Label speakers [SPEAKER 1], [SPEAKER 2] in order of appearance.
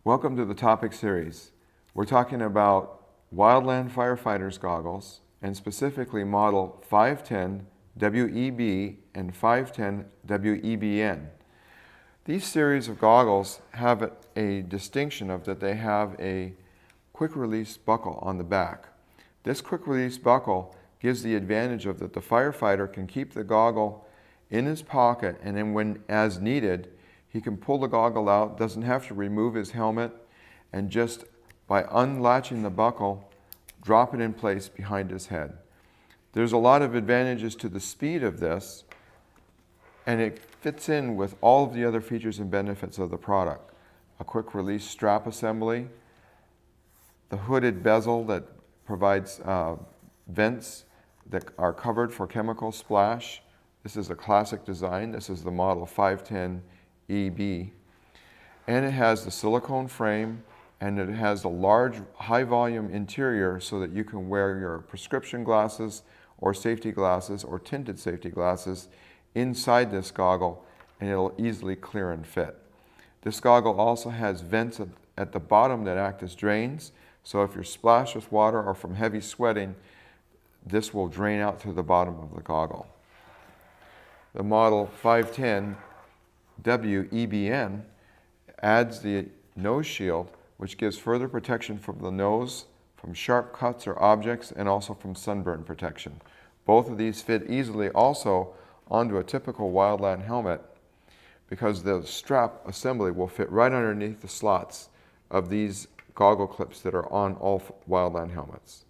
[SPEAKER 1] Welcome to the topic series. We're talking about Wildland Firefighters goggles, and specifically model 510 WEB and 510 WEBN. These series of goggles have a distinction of that they have a quick release buckle on the back. This quick release buckle gives the advantage of that the firefighter can keep the goggle in his pocket, and then when as needed, he can pull the goggle out, doesn't have to remove his helmet, and just by unlatching the buckle, drop it in place behind his head. There's a lot of advantages to the speed of this, and it fits in with all of the other features and benefits of the product. A quick release strap assembly, the hooded bezel that provides vents that are covered for chemical splash. This is a classic design. This is the model 510 EB, and it has the silicone frame, and it has a large high volume interior so that you can wear your prescription glasses or safety glasses or tinted safety glasses inside this goggle, and it'll easily clear and fit. This goggle also has vents at the bottom that act as drains, so if you're splashed with water or from heavy sweating, this will drain out through the bottom of the goggle. The model 510 WEBN adds the nose shield, which gives further protection from the nose, from sharp cuts or objects, and also from sunburn protection. Both of these fit easily also onto a typical Wildland helmet because the strap assembly will fit right underneath the slots of these goggle clips that are on all Wildland helmets.